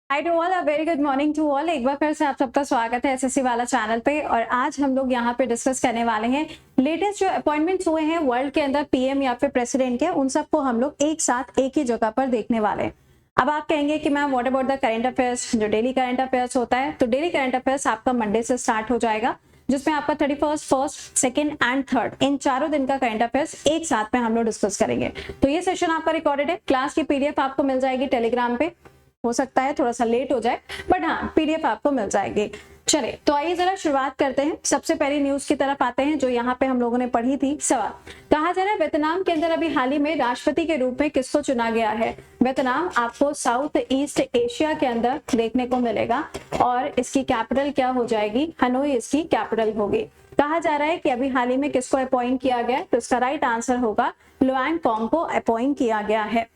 Hi to all, a very good morning to all. एक बार फिर से आप सबका स्वागत है एसएससी वाला चैनल पे। और आज हम लोग यहाँ पे डिस्कस करने वाले हैं लेटेस्ट जो अपॉइंटमेंट्स हुए हैं वर्ल्ड के अंदर पीएम या फिर प्रेसिडेंट के, उन सबको हम लोग एक साथ एक ही जगह पर देखने वाले हैं। अब आप कहेंगे कि ma'am what about the current affairs, जो डेली करंट अफेयर्स होता है। तो डेली करंट अफेयर्स आपका मंडे से स्टार्ट हो जाएगा, जिसमें आपका 31st, 1st, 2nd and 3rd इन चारों दिन का करंट अफेयर्स एक साथ में हम लोग डिस्कस करेंगे। तो ये सेशन आपका रिकॉर्डेड है। क्लास की पीडीएफ आपको मिल जाएगी टेलीग्राम पे। हो सकता है थोड़ा सा लेट हो जाए, बट हाँ पीडीएफ आपको मिल जाएगी। चले तो आइए जरा शुरुआत करते हैं। सबसे पहली न्यूज की तरफ आते हैं जो यहाँ पे हम लोगों ने पढ़ी थी। सवाल कहा जा रहा है वियतनाम के अंदर अभी हाल ही में राष्ट्रपति के रूप में किसको चुना गया है। वियतनाम आपको साउथ ईस्ट एशिया के अंदर देखने को मिलेगा और इसकी कैपिटल क्या हो जाएगी, हनोई इसकी कैपिटल होगी। कहा जा रहा है कि अभी हाल ही में किसको अपॉइंट किया गया, तो इसका राइट आंसर होगा लुआंग कॉन्ग को अपॉइंट किया गया है।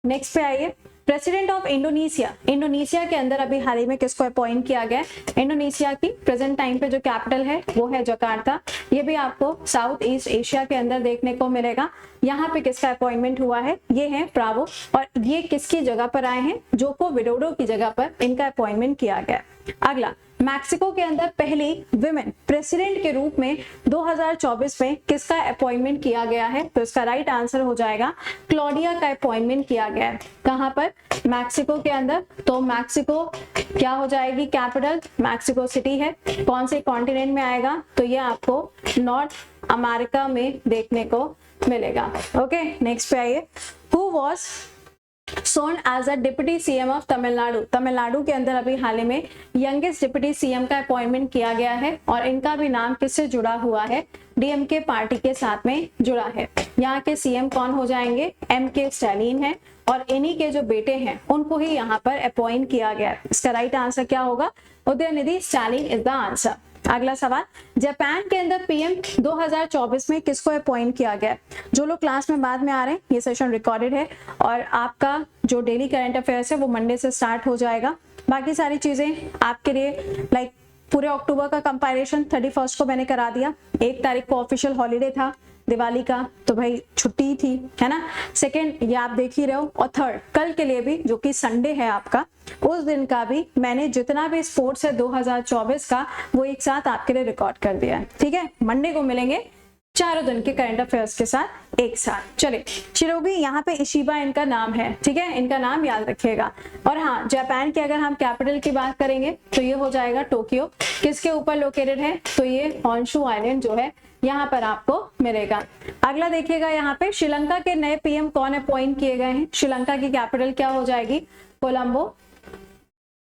नेक्स्ट पे आइए, प्रेसिडेंट ऑफ इंडोनेशिया। इंडोनेशिया के अंदर अभी हाल ही में किसको अपॉइंट किया गया है। इंडोनेशिया की प्रेजेंट टाइम पे जो कैपिटल है वो है जकार्ता। ये भी आपको साउथ ईस्ट एशिया के अंदर देखने को मिलेगा। यहाँ पे किसका अपॉइंटमेंट हुआ है, ये है प्रावो। और ये किसकी जगह पर आए हैं, जोको विडोडो की जगह पर इनका अपॉइंटमेंट किया गया। अगला, मैक्सिको के अंदर पहली विमेन प्रेसिडेंट के रूप में 2024 में किसका अपॉइंटमेंट किया गया है, तो इसका राइट आंसर हो जाएगा क्लॉडिया का अपॉइंटमेंट किया गया है। कहां पर, मैक्सिको के अंदर। तो मैक्सिको क्या हो जाएगी कैपिटल, मैक्सिको सिटी है। कौन से कॉन्टिनेंट में आएगा, तो ये आपको नॉर्थ अमेरिका में देखने को मिलेगा। ओके, नेक्स्ट पे आइए, who was sworn as a deputy CM of Tamil Nadu. Tamil Nadu के अंदर अभी हाल ही में यंगेस्ट डिप्टी सीएम का अपॉइंटमेंट किया गया है और इनका भी नाम किससे जुड़ा हुआ है, डीएमके पार्टी के साथ में जुड़ा है। यहाँ के सीएम कौन हो जाएंगे, एमके स्टैलिन है और इन्हीं के जो बेटे हैं उनको ही यहाँ पर अपॉइंट किया गया है। इसका राइट आंसर क्या होगा, Udhayanidhi Stalin is the answer. अगला सवाल, जापान के अंदर पीएम 2024 में किसको अपॉइंट किया गया। जो लोग क्लास में बाद में आ रहे हैं, ये सेशन रिकॉर्डेड है और आपका जो डेली करंट अफेयर्स है वो मंडे से स्टार्ट हो जाएगा। बाकी सारी चीजें आपके लिए लाइक पूरे अक्टूबर का कंपाइलेशन 31st को मैंने करा दिया। 1 तारीख को ऑफिशियल हॉलीडे था दिवाली का, तो भाई छुट्टी थी, है ना। 2nd ये आप देख ही रहे हो और 3rd कल के लिए भी जो कि संडे है आपका, उस दिन का भी मैंने जितना भी स्पोर्ट्स है 2024 का वो एक साथ आपके लिए रिकॉर्ड कर दिया है। ठीक है, मंडे को मिलेंगे चारों दिन के करंट अफेयर्स के साथ एक साथ। चलिए, शिरोगी यहाँ पे इशिबा इनका नाम है, ठीक है, इनका नाम याद रखिएगा। और हाँ, जापान की अगर हम कैपिटल की बात करेंगे तो ये हो जाएगा टोक्यो। किसके ऊपर लोकेटेड है, तो ये हॉन्शू आइलैंड जो है यहाँ पर आपको मिलेगा। अगला देखिएगा, यहाँ पे श्रीलंका के नए पीएम कौन अपॉइंट किए गए हैं। श्रीलंका की कैपिटल क्या हो जाएगी, कोलंबो।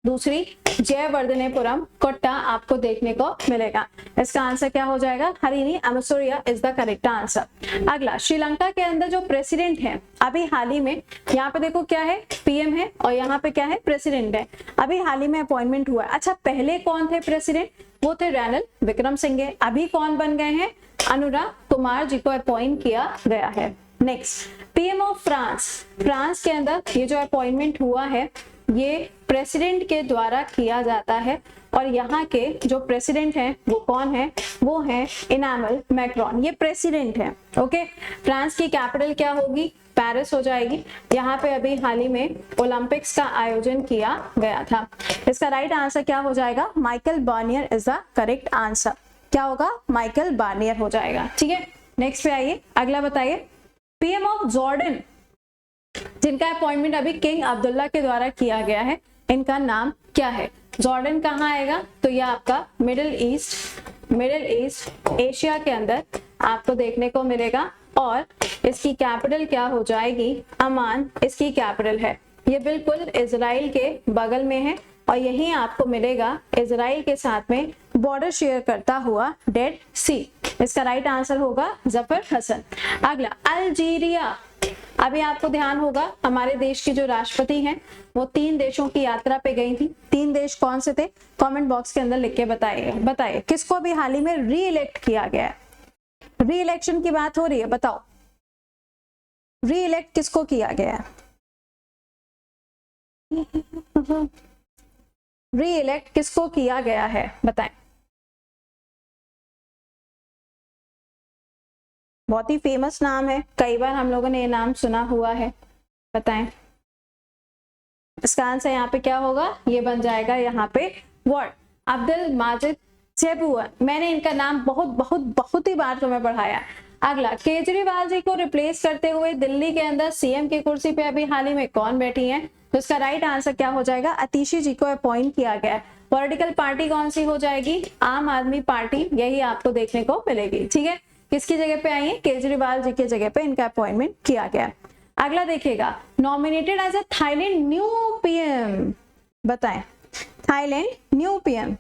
दूसरी जयवर्धनेपुरम कोट्टा आपको देखने को मिलेगा। इसका आंसर क्या हो जाएगा, Harini Amarasuriya is the correct answer. अगला, श्रीलंका के अंदर जो प्रेसिडेंट है अभी हाल ही में, यहाँ पे देखो क्या है, पीएम है और यहाँ पे क्या है, प्रेसिडेंट है। अभी हाल ही में अपॉइंटमेंट हुआ है। अच्छा, पहले कौन थे प्रेसिडेंट, वो थे रैनल विक्रमसिंघे। अभी कौन बन गए हैं, अनुराग कुमार जी को अपॉइंट किया गया है। Next, PM of France. France के अंदर ये जो अपॉइंटमेंट हुआ है ये प्रेसिडेंट के द्वारा किया जाता है और यहाँ के जो प्रेसिडेंट हैं वो कौन है, वो है इनामुल मैक्रोन। ये प्रेसिडेंट है। ओके, फ्रांस की कैपिटल क्या होगी, पेरिस हो जाएगी। यहाँ पे अभी हाल ही में ओलंपिक्स का आयोजन किया गया था। इसका राइट आंसर क्या हो जाएगा, Michael Barnier is the correct answer. क्या होगा, माइकल बार्नियर हो जाएगा। ठीक है, नेक्स्ट पे आइए, अगला बताइए, पीएम ऑफ जॉर्डन जिनका अपॉइंटमेंट अभी किंग अब्दुल्ला के द्वारा किया गया है, इनका नाम क्या है। जॉर्डन कहाँ आएगा, तो यह आपका मिडिल ईस्ट एशिया के अंदर आपको देखने को मिलेगा और इसकी कैपिटल क्या हो जाएगी, अमान इसकी कैपिटल है। ये बिल्कुल इजराइल के बगल में है और यही आपको मिलेगा इजराइल के साथ में बॉर्डर शेयर करता हुआ डेड सी। इसका राइट आंसर होगा जफर हसन। अगला, अल्जीरिया। अभी आपको ध्यान होगा हमारे देश की जो राष्ट्रपति हैं वो 3 देशों की यात्रा पे गई थी। 3 देश कौन से थे, कमेंट बॉक्स के अंदर लिख के बताइए किसको अभी हाल ही में री इलेक्ट किया गया है। री इलेक्शन की बात हो रही है, बताओ री इलेक्ट किसको किया गया है। री इलेक्ट किसको किया गया है, बताएं। बहुत ही फेमस नाम है, कई बार हम लोगों ने ये नाम सुना हुआ है, बताएं। इसका आंसर यहाँ पे क्या होगा, ये बन जाएगा यहाँ पे वर्ड। अब्दुल माजिद चेबुआ, मैंने इनका नाम बहुत बहुत बहुत ही बार तुम्हें पढ़ाया। अगला, केजरीवाल जी को रिप्लेस करते हुए दिल्ली के अंदर सीएम की कुर्सी पे अभी हाल ही में कौन बैठी हैं? तो इसका राइट आंसर क्या हो जाएगा, अतिशी जी को अपॉइंट किया गया है। पॉलिटिकल पार्टी कौन सी हो जाएगी, आम आदमी पार्टी, यही आपको देखने को मिलेगी। ठीक है, किसकी जगह पे आई है, केजरीवाल जी की जगह पे इनका अपॉइंटमेंट किया गया। अगला देखिएगा, nominated as a Thailand new PM, बताएं थाईलैंड न्यू पीएम,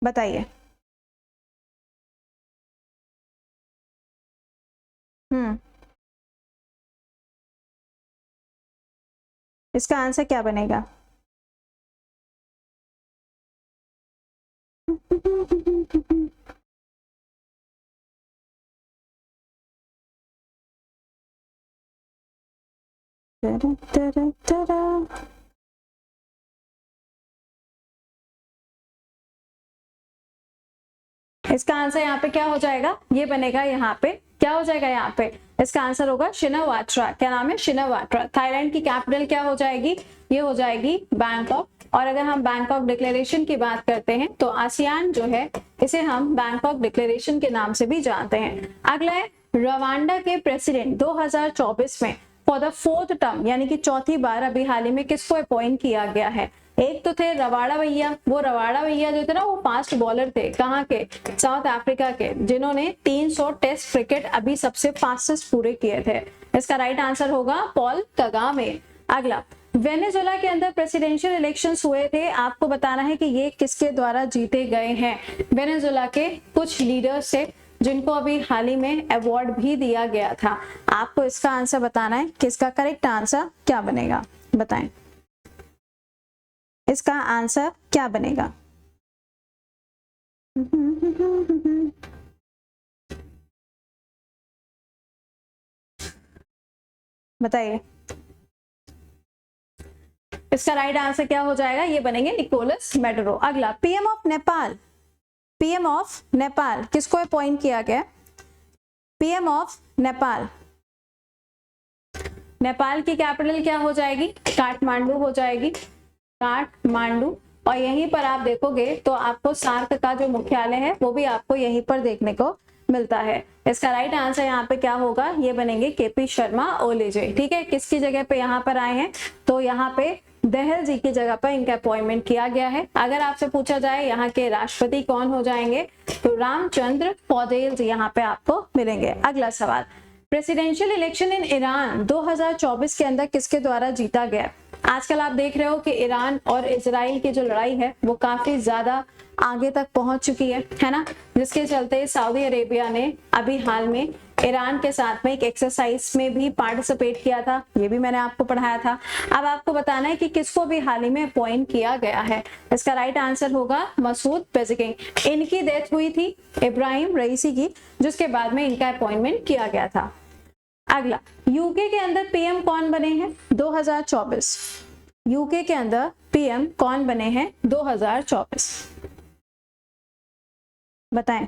बताइए। इसका आंसर क्या बनेगा? इसका आंसर यहाँ पे क्या हो जाएगा, ये बनेगा यहाँ पे, क्या हो जाएगा यहाँ पे, इसका आंसर होगा शिनावात्रा। क्या नाम है, शिनावात्रा। थाईलैंड की कैपिटल क्या हो जाएगी, ये हो जाएगी बैंकॉक। और अगर हम बैंकॉक डिक्लेरेशन की बात करते हैं तो आसियान जो है इसे हम बैंकॉक डिक्लेरेशन के नाम से भी जानते हैं। अगला है, रवांडा के प्रेसिडेंट 2024 में फॉर द 4th टर्म, यानी कि चौथी बार अभी हाल ही में किसको अपॉइंट किया गया है? एक तो थे रवाड़ा भैया, वो रवाड़ा भैया जो थे ना वो फास्ट बॉलर थे, कहाँ के, साउथ अफ्रीका के, जिन्होंने 300 टेस्ट क्रिकेट अभी सबसे फास्टेस्ट पूरे किए थे। इसका राइट आंसर होगा पॉल कगामे। अगला, वेनेजुएला के अंदर प्रेसिडेंशियल इलेक्शंस हुए थे, आपको बताना है कि ये किसके द्वारा जीते गए हैं। वेनेजुएला के कुछ लीडर्स थे जिनको अभी हाल ही में अवार्ड भी दिया गया था। आपको इसका आंसर बताना है कि इसका करेक्ट आंसर क्या बनेगा, बताएं इसका आंसर क्या बनेगा। बताइए, इसका राइट आंसर क्या हो जाएगा, ये बनेंगे निकोलस मैडुरो। अगला, PM of Nepal, PM of Nepal किसको अपॉइंट किया गया? पीएम ऑफ नेपाल, नेपाल की कैपिटल क्या हो जाएगी, काठमांडू हो जाएगी, काठमांडू। और यहीं पर आप देखोगे तो आपको सार्क का जो मुख्यालय है वो भी आपको यहीं पर देखने को मिलता है। इसका राइट आंसर यहाँ पे क्या होगा, ये बनेंगे केपी शर्मा ओली जी। ठीक है, किसकी जगह पे यहाँ पर आए हैं, तो यहाँ पे दहल जी की जगह पर इनका अपॉइंटमेंट किया गया है। अगर आपसे पूछा जाए यहाँ के राष्ट्रपति कौन हो जाएंगे, तो रामचंद्र पौडेल जी यहाँ पे आपको मिलेंगे। अगला सवाल, प्रेसिडेंशियल इलेक्शन इन ईरान 2024 के अंदर किसके द्वारा जीता गया? आजकल आप देख रहे हो कि ईरान और इजराइल की जो लड़ाई है वो काफी ज्यादा आगे तक पहुंच चुकी है ना, जिसके चलते सऊदी अरेबिया ने अभी हाल में ईरान के साथ में एक एक्सरसाइज में भी पार्टिसिपेट किया था, ये भी मैंने आपको पढ़ाया था। अब आपको बताना है कि किसको भी हाल ही में अपॉइंट किया गया है। इसका राइट आंसर होगा मसूद पेजेकिंग। इनकी डेथ हुई थी इब्राहिम रईसी की, जिसके बाद में इनका अपॉइंटमेंट किया गया था। अगला, यूके के अंदर पीएम कौन बने हैं 2024? यूके के अंदर पीएम कौन बने हैं 2024, बताएं।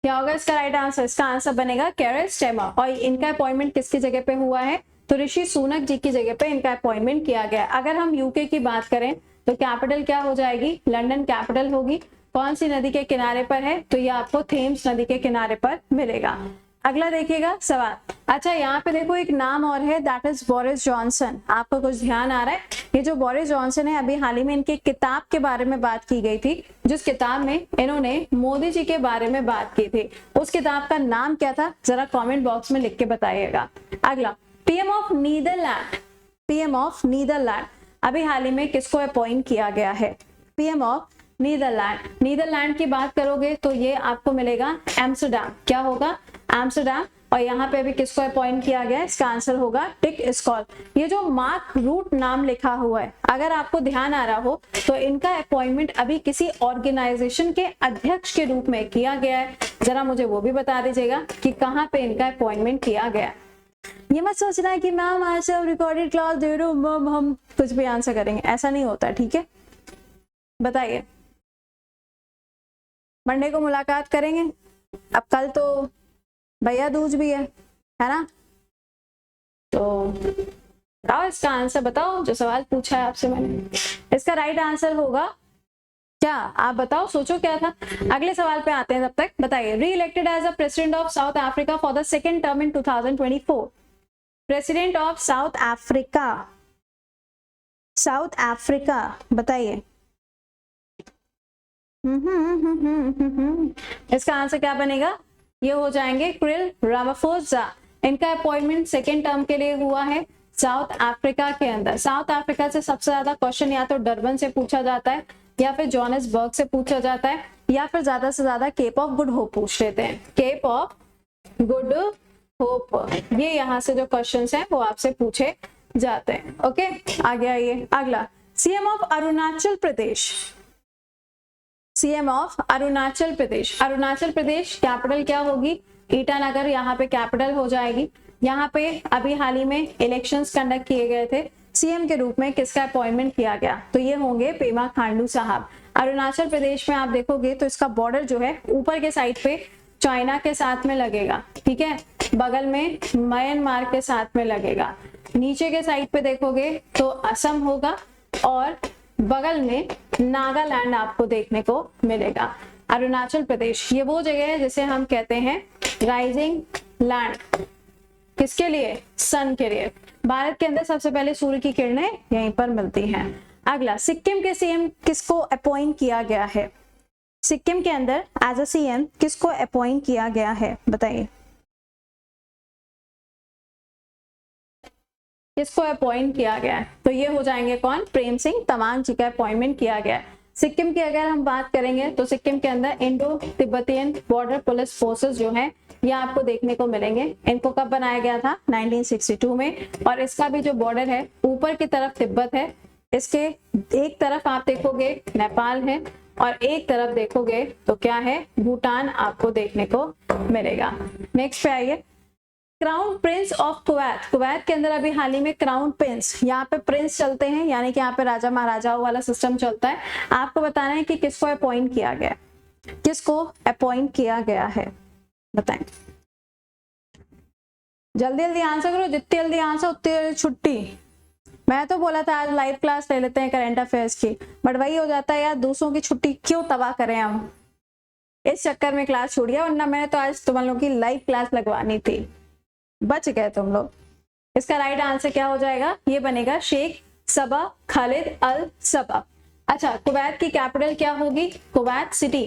क्या होगा इसका राइट आंसर? इसका आंसर बनेगा केयर स्टेमर। और इनका अपॉइंटमेंट किसकी जगह पे हुआ है, तो ऋषि सुनक जी की जगह पे इनका अपॉइंटमेंट किया गया। अगर हम यूके की बात करें तो कैपिटल क्या हो जाएगी, लंदन कैपिटल होगी। कौन सी नदी के किनारे पर है, तो ये आपको थेम्स नदी के किनारे पर मिलेगा। अगला देखिएगा सवाल, अच्छा यहाँ पे देखो एक नाम और है, दैट इज बोरिस जॉनसन। आपको कुछ ध्यान आ रहा है? ये जो बोरिस जॉनसन है, अभी हाल ही में इनकी किताब के बारे में बात की गई थी, जिस किताब में इन्होंने मोदी जी के बारे में बात की थी, उस किताब का नाम क्या था, जरा कमेंट बॉक्स में लिख के बताइएगा। अगला, PM of Netherland, PM of Netherland अभी हाल ही में किसको अपॉइंट किया गया है? PM of Netherlands. नीदरलैंड की बात करोगे तो ये आपको मिलेगा एम्स्टरडैम। क्या होगा? एम्स्टरडैम। और यहाँ पे अभी किसको अपॉइंट किया गया है? इसका आंसर होगा डिक स्कॉल। ये जो मार्क रूट नाम लिखा हुआ है, अगर आपको ध्यान आ रहा हो तो इनका अपॉइंटमेंट अभी किसी ऑर्गेनाइजेशन के अध्यक्ष के रूप में किया गया है। जरा मुझे वो भी बता दीजिएगा कि कहाँ पे इनका अपॉइंटमेंट किया गया। ये मत सोचना है कि मैम आज से रिकॉर्डेड क्लास दे रहे हो मैम हम कुछ भी आंसर करेंगे, ऐसा नहीं होता, ठीक है। बताइए, मंडे को मुलाकात करेंगे। अब कल तो भैया दूज भी है ना, तो बताओ इसका आंसर, बताओ जो सवाल पूछा है आपसे मैंने, इसका राइट आंसर होगा क्या, आप बताओ, सोचो क्या था। अगले सवाल पे आते हैं, तब तक बताइए, reelected as a president of South Africa for the second term in 2024, president of South Africa, South Africa, बताइए। इसका आंसर क्या बनेगा, ये हो जाएंगे क्रिल रामाफोसा। इनका अपॉइंटमेंट सेकेंड टर्म के लिए हुआ है साउथ अफ्रीका के अंदर। साउथ अफ्रीका से सबसे ज्यादा क्वेश्चन या तो डरबन से पूछा जाता है, या फिर जोहान्सबर्ग से पूछा जाता है, या फिर ज्यादा से ज्यादा केप ऑफ गुड होप पूछ लेते हैं, केप ऑफ गुड होप। ये यहाँ से जो क्वेश्चंस हैं वो आपसे पूछे जाते हैं। ओके, आगे आइए। अगला, CM of Arunachal Pradesh, CM of Arunachal Pradesh. Arunachal Pradesh capital क्या होगी, ईटानगर यहाँ पे कैपिटल हो जाएगी। यहाँ पे अभी हाल ही में इलेक्शंस कंडक्ट किए गए थे, सीएम के रूप में किसका अपॉइंटमेंट किया गया, तो ये होंगे पेमा खांडू साहब। अरुणाचल प्रदेश में आप देखोगे तो इसका बॉर्डर जो है ऊपर के साइड पे चाइना के साथ में लगेगा, ठीक है, बगल में म्यांमार के साथ में लगेगा। नीचे के साइड पे देखोगे तो असम होगा और बगल में नागालैंड आपको देखने को मिलेगा। अरुणाचल प्रदेश ये वो जगह है जिसे हम कहते हैं राइजिंग लैंड, किसके लिए, सन के लिए। भारत के अंदर सबसे पहले सूर्य की किरणें यहीं पर मिलती हैं। अगला, सिक्किम के सीएम किसको अपॉइंट किया गया है, सिक्किम के अंदर एज अ सीएम किसको अपॉइंट किया गया है, बताइए किसको अपॉइंट किया गया है, तो ये हो जाएंगे कौन, प्रेम सिंह तमांग जी का अपॉइंटमेंट किया गया है। सिक्किम की अगर हम बात करेंगे तो सिक्किम के अंदर Indo Tibetan border police forces जो हैं ये आपको देखने को मिलेंगे। इनको कब बनाया गया था, 1962 में, और इसका भी जो बॉर्डर है ऊपर की तरफ तिब्बत है, इसके एक तरफ आप देखोगे नेपाल है और एक तरफ देखोगे तो क्या है, भूटान आपको देखने को मिलेगा। नेक्स्ट पे आइए, crown Prince of Kuwait. Kuwait के अंदर अभी हाल ही में क्राउन प्रिंस, यहाँ पे प्रिंस चलते हैं, यानी कि यहाँ पे राजा महाराजाओं वाला सिस्टम चलता है। आपको बताना है कि किसको अपॉइंट किया गया, किसको अपॉइंट किया गया है, बताएं। जल्दी जल्दी आंसर करो, जितनी जल्दी आंसर उतनी जल्दी छुट्टी। मैं तो बोला था आज लाइव क्लास ले लेते हैं करंट अफेयर्स की, बट वही हो जाता है यार, दूसरों की छुट्टी क्यों तबाह करें हम, इस चक्कर में क्लास छोड़ी है, वरना मैंने तो आज तुम लोगों की लाइव क्लास लगवानी थी, बच गए तुम लोग। इसका राइट आंसर क्या हो जाएगा, ये बनेगा शेख सबा खालिद अल सबा। अच्छा, कुवैत की कैपिटल क्या होगी, कुवैत सिटी,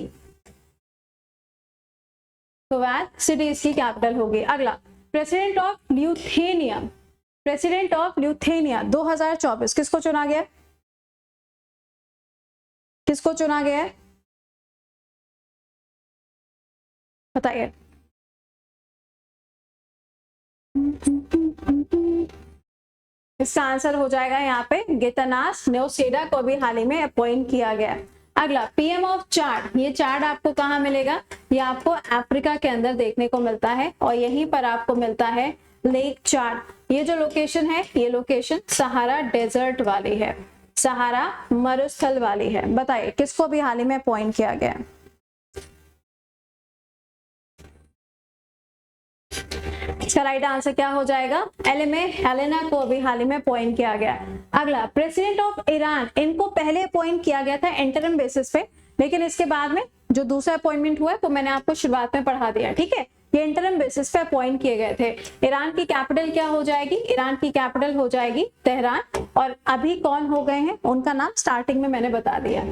कुवैत सिटी इसकी कैपिटल होगी। अगला, प्रेसिडेंट ऑफ ल्यूथेनिया, प्रेसिडेंट ऑफ ल्यूथेनिया 2024 किसको चुना गया, किसको चुना गया है, बताइए। इसका आंसर हो जाएगा यहाँ पे गेतानास न्योसेडा को भी हाल ही में अपॉइंट किया गया। अगला, पीएम ऑफ चाड, ये चाड आपको कहाँ मिलेगा, ये आपको अफ्रीका के अंदर देखने को मिलता है और यहीं पर आपको मिलता है लेक चाड। ये जो लोकेशन है ये लोकेशन सहारा डेजर्ट वाली है, सहारा मरुस्थल वाली है। बताइए किसको भी हाल ही में अपॉइंट किया गया, इसका राइट आंसर क्या हो जाएगा, एलएमए हेलेना को अभी हाल ही में अपॉइंट किया गया। अगला, प्रेसिडेंट ऑफ ईरान, इनको पहले अपॉइंट किया गया था इंटरम बेसिस पे, लेकिन इसके बाद में जो दूसरा अपॉइंटमेंट हुआ है वो मैंने आपको शुरुआत में पढ़ा दिया, ठीक है, ये इंटरम बेसिस पे अपॉइंट किए गए थे। ईरान की कैपिटल क्या हो जाएगी, ईरान की कैपिटल हो जाएगी तेहरान, और अभी कौन हो गए हैं उनका नाम स्टार्टिंग में मैंने बता दिया।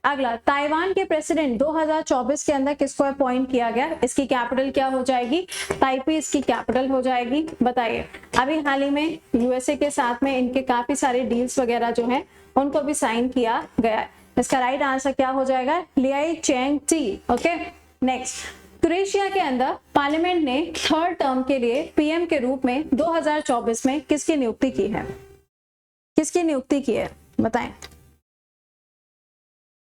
अगला, ताइवान के प्रेसिडेंट 2024 के अंदर किसको अपॉइंट किया गया, इसकी कैपिटल क्या हो जाएगी, ताइपी इसकी कैपिटल हो जाएगी। बताइए, अभी हाल ही में यूएसए के साथ में इनके काफी सारे डील्स वगैरह जो हैं उनको भी साइन किया गया है। इसका राइट आंसर क्या हो जाएगा, Lai Ching te. Okay, next, Croatia के अंदर पार्लियामेंट ने थर्ड टर्म के लिए पीएम के रूप में 2024 में किसकी नियुक्ति की है, किसकी नियुक्ति की है, बताएं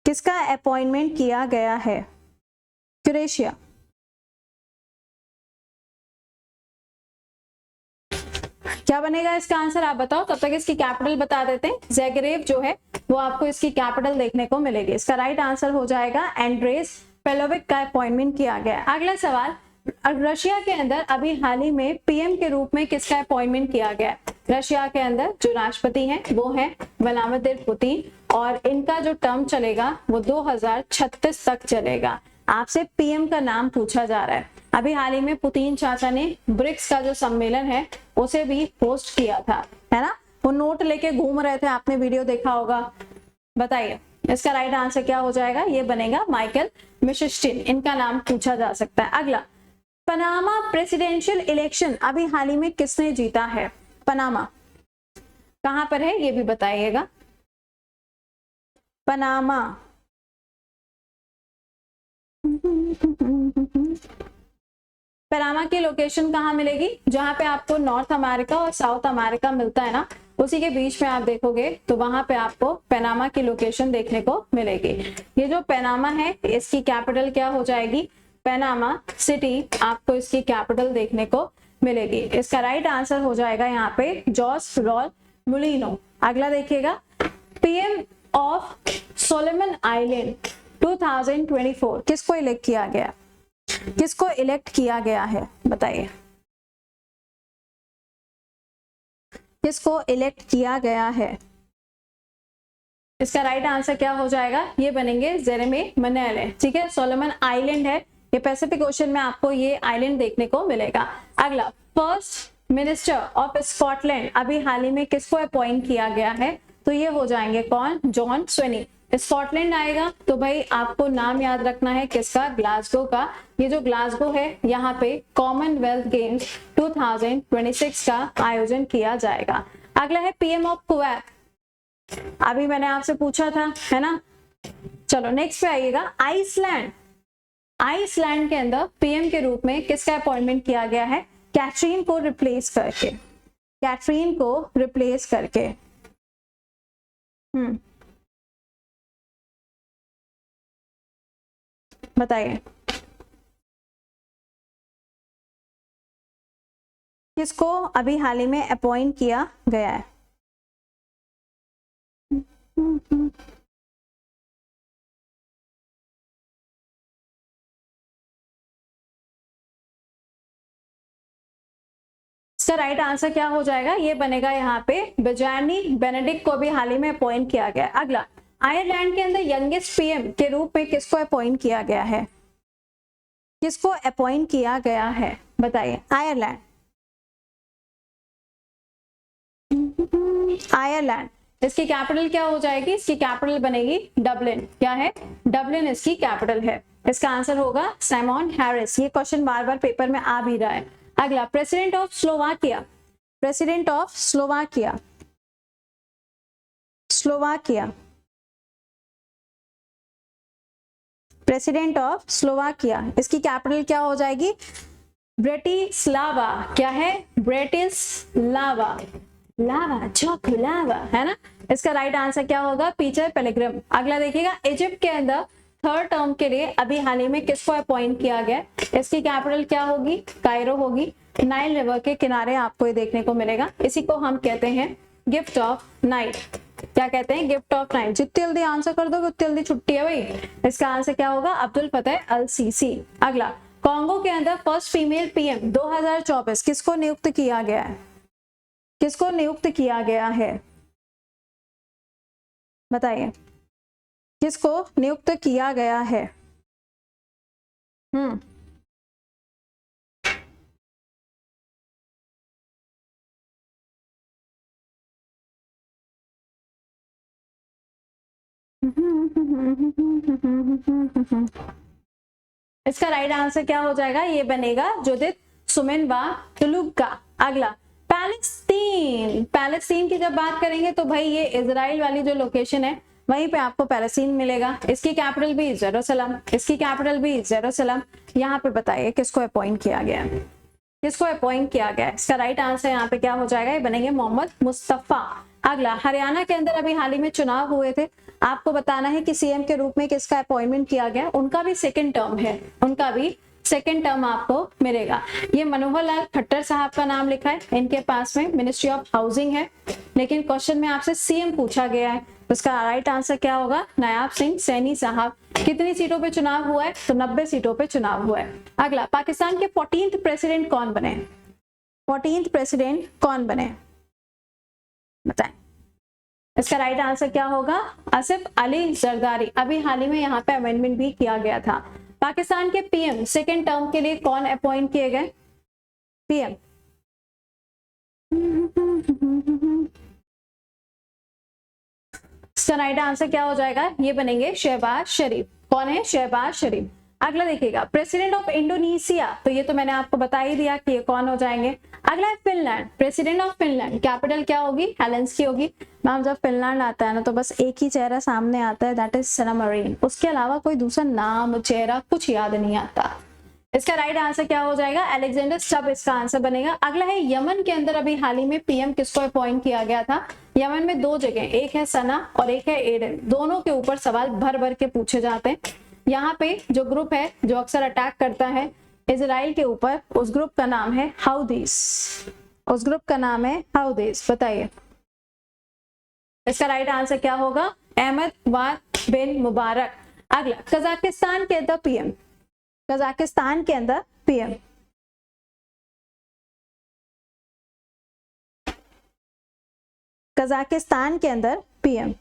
किसका अपॉइंटमेंट किया गया है, क्रोएशिया। क्या बनेगा इसका आंसर, आप बताओ, तब तक इसकी कैपिटल बता देते हैं। ज़ाग्रेब जो है वो आपको इसकी कैपिटल देखने को मिलेगी। इसका राइट आंसर हो जाएगा एंड्रेस पेलोविक का अपॉइंटमेंट किया गया। अगला सवाल, रशिया के अंदर अभी हाल ही में पीएम के रूप में किसका अपॉइंटमेंट किया गया? रशिया के अंदर जो राष्ट्रपति हैं वो है व्लादिमीर पुतिन, और इनका जो टर्म चलेगा वो 2036 तक चलेगा। आपसे पीएम का नाम पूछा जा रहा है। अभी हाल ही में पुतिन चाचा ने ब्रिक्स का जो सम्मेलन है उसे भी होस्ट किया था, है ना? वो नोट लेके घूम रहे थे, आपने वीडियो देखा होगा। बताइए इसका राइट आंसर क्या हो जाएगा? ये बनेगा माइकल मिशिस्टिन, इनका नाम पूछा जा सकता है। अगला, पनामा प्रेसिडेंशियल इलेक्शन अभी हाल ही में किसने जीता है? पनामा कहां पर है ये भी बताइएगा। पनामा पनामा की लोकेशन कहाँ मिलेगी? जहां पे आपको नॉर्थ अमेरिका और साउथ अमेरिका मिलता है ना, उसी के बीच में आप देखोगे तो वहां पे आपको पनामा की लोकेशन देखने को मिलेगी। ये जो पनामा है इसकी कैपिटल क्या हो जाएगी? पनामा सिटी आपको इसकी कैपिटल देखने को मिलेगी। इसका राइट आंसर हो जाएगा यहाँ पे जॉस रॉल मुलिनो। अगला देखिएगा, पीएम ऑफ सोलोमन आइलैंड 2024 किसको इलेक्ट किया गया? किसको इलेक्ट किया गया है बताइए, किसको इलेक्ट किया गया है? इसका राइट आंसर क्या हो जाएगा? ये बनेंगे जेरेमी मनेले। ठीक है, सोलोमन आइलैंड है ये, पैसिफिक ओशन में आपको ये आइलैंड देखने को मिलेगा। अगला, फर्स्ट मिनिस्टर ऑफ स्कॉटलैंड अभी हाल ही में किसको अपॉइंट किया गया है? तो ये हो जाएंगे कौन? जॉन स्वेनी। स्कॉटलैंड आएगा तो भाई आपको नाम याद रखना है किसका? ग्लासगो का। ये जो ग्लासगो है यहाँ पे कॉमनवेल्थ गेम्स 2026 का आयोजन किया जाएगा। अगला है पीएम ऑफ कुवैत, अभी मैंने आपसे पूछा था, है ना? चलो नेक्स्ट पे आइएगा, आइसलैंड। आइसलैंड के अंदर पीएम के रूप में किसका अपॉइंटमेंट किया गया है? कैथरीन को रिप्लेस करके, कैथरीन को रिप्लेस करके। बताइए किसको अभी हाल ही में अपॉइंट किया गया है? इसका राइट आंसर क्या हो जाएगा? ये बनेगा यहाँ पे बेजानी बेनेडिक्ट को भी हाल ही में अपॉइंट किया गया। अगला, आयरलैंड के अंदर यंगेस्ट पीएम के रूप में किसको अपॉइंट किया गया है? किसको अपॉइंट किया गया है बताइए? आयरलैंड, आयरलैंड, इसकी कैपिटल क्या हो जाएगी? इसकी कैपिटल बनेगी डबलिन। क्या है? डबलिन इसकी कैपिटल है। इसका आंसर होगा साइमन हैरिस। ये क्वेश्चन बार बार पेपर में आ भी रहा है। अगला, president of Slovakia, president of Slovakia, Slovakia, president of Slovakia, इसकी कैपिटल क्या हो जाएगी? ब्रेटिस्लावा। क्या है? ब्रेटिस्लावा, लावा चौक लावा, है ना? इसका राइट आंसर क्या होगा? पीटर पेलेग्रिम। अगला देखिएगा, इजिप्ट के अंदर थर्ड टर्म के लिए अभी हाल ही में किसको अपॉइंट किया गया? इसकी कैपिटल क्या होगी? कायरो होगी। नाइल रिवर के किनारे आपको ये देखने को मिलेगा। इसी को हम कहते हैं गिफ्ट ऑफ नाइट। क्या कहते हैं? Gift of night. जितनी जल्दी आंसर कर दोगे उतनी जल्दी छुट्टी है भाई। इसका आंसर क्या होगा? अब्दुल फतेह अल सीसी। अगला, कॉन्गो के अंदर फर्स्ट फीमेल पीएम 2024 किसको नियुक्त किया गया है? किसको नियुक्त किया गया है बताइए, किसको नियुक्त किया गया है? इसका राइट आंसर क्या हो जाएगा? ये बनेगा जुदित सुमेनवा तुलुगा। अगला, पैलेस्टीन। पैलेस्टीन की जब बात करेंगे तो भाई ये इजराइल वाली जो लोकेशन है वहीं पे आपको पैलेस्टीन मिलेगा। इसकी कैपिटल भी जेरूसलम, इसकी कैपिटल भी जेरूसलम। यहाँ पे बताइए किसको अपॉइंट किया गया? किसको अपॉइंट किया गया? इसका राइट आंसर यहाँ पे क्या हो जाएगा? ये बनेंगे मोहम्मद मुस्तफा। अगला, हरियाणा के अंदर अभी हाल ही में चुनाव हुए थे, आपको बताना है कि सीएम के रूप में किसका अपॉइंटमेंट किया गया। उनका भी सेकंड टर्म है, उनका भी सेकेंड टर्म आपको मिलेगा। ये मनोहर लाल खट्टर साहब का नाम लिखा है इनके पास में, मिनिस्ट्री ऑफ हाउसिंग है, लेकिन क्वेश्चन में आपसे सीएम पूछा गया है, तो इसका राइट आंसर क्या होगा, नायाब सिंह सैनी साहब। कितनी सीटों पे चुनाव हुआ है, तो 90 सीटों पे चुनाव हुआ है। अगला, पाकिस्तान के 14th प्रेसिडेंट कौन बने, 14th प्रेसिडेंट कौन बने, बताएं। इसका राइट आंसर क्या होगा, आसिफ अली जरदारी। अभी हाल ही में यहाँ पे अमेंडमेंट भी किया गया था। पाकिस्तान के पीएम सेकेंड टर्म के लिए कौन अपॉइंट किए गए, पीएम, इसका राइट आंसर क्या हो जाएगा, ये बनेंगे शहबाज शरीफ। कौन है, शहबाज शरीफ। अगला देखिएगा, प्रेसिडेंट ऑफ इंडोनेशिया, तो ये तो मैंने आपको बता ही दिया कि ये कौन हो जाएंगे। अगला है Finland, president of Finland, capital क्या होगी, हेलेंसिकी होगी। मैम जब फिनलैंड आता है ना तो बस एक ही चेहरा सामने आता है, दैट इज सना मरीन, उसके अलावा कोई दूसरा नाम चेहरा कुछ याद नहीं आता। इसका राइट आंसर क्या हो जाएगा, अलेक्जेंडर स्टब इसका आंसर बनेगा। अगला है यमन के अंदर अभी हाल ही में पीएम किसको अपॉइंट किया गया था, यमन में 2 जगह, एक है सना और एक है एडन, दोनों के ऊपर सवाल भर भर के पूछे जाते हैं। यहाँ पे जो ग्रुप है जो अक्सर अटैक करता है इजराइल के ऊपर, उस ग्रुप का नाम है हाउदीस, उस ग्रुप का नाम है हाउदीस। बताइए इसका राइट आंसर क्या होगा, अहमद वाद बिन मुबारक। अगला, कजाकिस्तान के अंदर पीएम, कजाकिस्तान के अंदर पीएम, कजाकिस्तान के अंदर पीएम।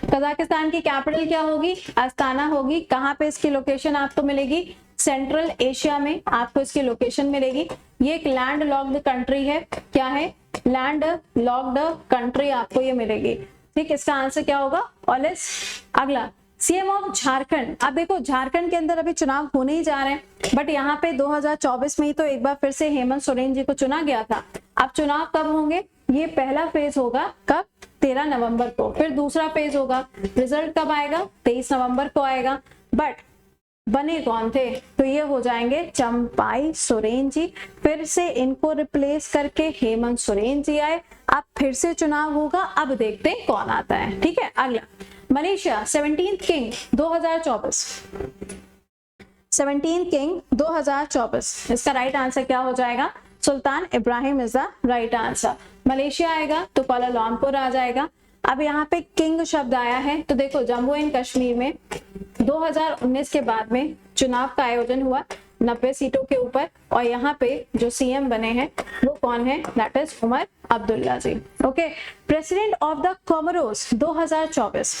कजाकिस्तान की कैपिटल क्या होगी, अस्ताना होगी। कहाँ पे इसकी लोकेशन आपको मिलेगी, सेंट्रल एशिया में आपको इसकी लोकेशन मिलेगी। ये एक लैंड लॉक्ड कंट्री है, क्या है, लैंड लॉक्ड कंट्री आपको ये मिलेगी। ठीक, इसका आंसर क्या होगा, ऑलिस। अगला, सीएम ऑफ झारखंड। अब देखो झारखंड के अंदर अभी चुनाव होने ही जा रहे हैं, बट यहाँ पे 2024 में ही तो एक बार फिर से हेमंत सोरेन जी को चुना गया था। अब चुनाव कब होंगे, ये पहला फेज होगा कब, 13 नवंबर को, फिर दूसरा फेज होगा, रिजल्ट कब आएगा, 23 नवंबर को आएगा। बट बने कौन थे, तो ये हो जाएंगे चंपाई सोरेन जी, फिर से इनको रिप्लेस करके हेमंत सोरेन जी आए। अब फिर से चुनाव होगा, अब देखते हैं कौन आता है। ठीक है, अगला, Malaysia 17th king 2024, 17th king 2024, इसका राइट आंसर क्या हो जाएगा, Sultan Ibrahim is the right answer. Malaysia आएगा तो कुआलालंपुर आ जाएगा। अब यहाँ पे किंग शब्द आया है, तो देखो जम्मू एंड कश्मीर में 2019 के बाद में चुनाव का आयोजन हुआ 90 सीटों के ऊपर, और यहाँ पे जो सीएम बने हैं वो कौन है, that is Omar Abdullah ji. Okay, president of the Comoros 2024,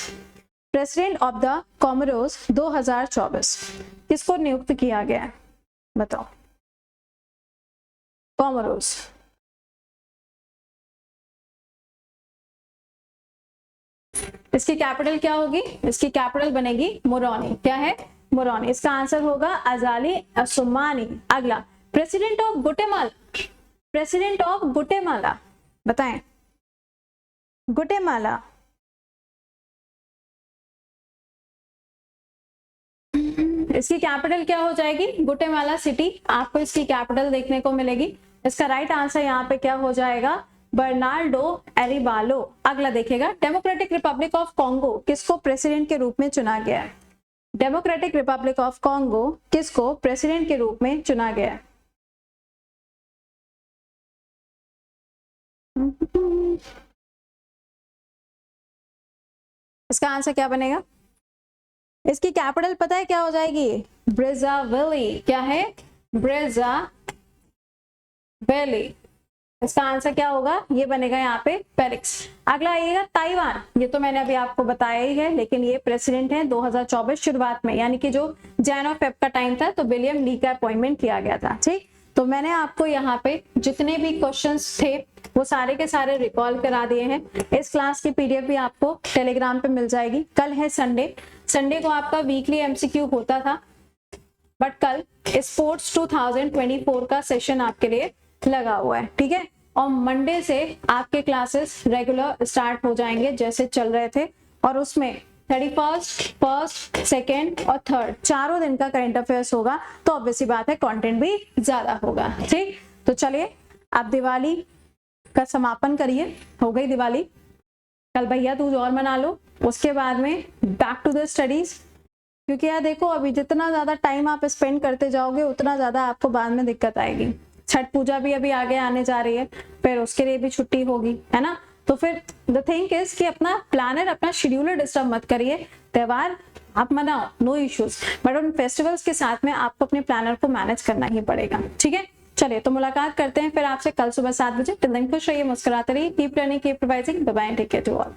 president of the Comoros 2024 किसको नियुक्त किया गया है, बताओ। कोमोरोस, इसकी कैपिटल क्या होगी, इसकी कैपिटल बनेगी मोरोनी। क्या है, मोरोनी। इसका आंसर होगा अजाली असुमानी। अगला, प्रेसिडेंट ऑफ गुटेमाला, प्रेसिडेंट ऑफ गुटेमाला, बताएं, गुटेमाला, इसकी कैपिटल क्या हो जाएगी, गुटेमाला सिटी, आपको इसकी कैपिटल देखने को मिलेगी। इसका राइट आंसर यहाँ पे क्या हो जाएगा, बर्नाल्डो एरिबालो। अगला देखिएगा, डेमोक्रेटिक रिपब्लिक ऑफ कॉन्गो किसको प्रेसिडेंट के रूप में चुना गया है, डेमोक्रेटिक रिपब्लिक ऑफ कॉन्गो किसको प्रेसिडेंट के रूप में चुना गया है। इसका आंसर क्या बनेगा, इसकी कैपिटल पता है क्या हो जाएगी, ब्रेज़ाविली। क्या है, ब्रेज़ाविली। इसका आंसर क्या होगा, ये बनेगा यहाँ पे पेरिक्स। अगला आइएगा ताइवान, ये तो मैंने अभी आपको बताया ही है, लेकिन ये प्रेसिडेंट है 2024 शुरुआत में, यानी कि जो जैन और फेब का टाइम था तो विलियम ली का अपॉइंटमेंट किया गया था। ठीक, तो मैंने आपको यहाँ पे जितने भी क्वेश्चंस थे वो सारे के सारे रिकॉल करा दिए हैं। इस क्लास की पीडीएफ भी आपको टेलीग्राम पे मिल जाएगी। कल है संडे, संडे को आपका वीकली एमसीक्यू होता था, बट कल स्पोर्ट्स 2024 का सेशन आपके लिए लगा हुआ है। ठीक है, और मंडे से आपके क्लासेस रेगुलर स्टार्ट हो जाएंगे जैसे चल रहे थे, और उसमें 31st, 1st, 2nd और 3rd चारों दिन का करंट अफेयर्स होगा, तो ऑब्वियसली बात है कंटेंट भी ज्यादा होगा। ठीक, तो चलिए आप दिवाली का समापन करिए, हो गई दिवाली, कल भैया दूज और मना लो, उसके बाद में बैक टू द स्टडीज। क्योंकि यार देखो अभी जितना ज्यादा टाइम आप स्पेंड करते जाओगे उतना ज्यादा आपको बाद में दिक्कत आएगी। छठ पूजा भी अभी आगे आने जा रही है, फिर उसके लिए भी छुट्टी होगी, है ना। तो फिर द थिंग इज कि अपना प्लानर, अपना शेड्यूलर डिस्टर्ब मत करिए। त्योहार आप मनाओ, नो इश्यूज, बट उन फेस्टिवल्स के साथ में आपको अपने प्लानर को मैनेज करना ही पड़ेगा, ठीक है। चलिए तो मुलाकात करते हैं फिर आपसे कल सुबह 7 बजे। टिल देन खुश रहिए, मुस्कुराते रहिए, keep learning, keep revising, bye bye, take care to all.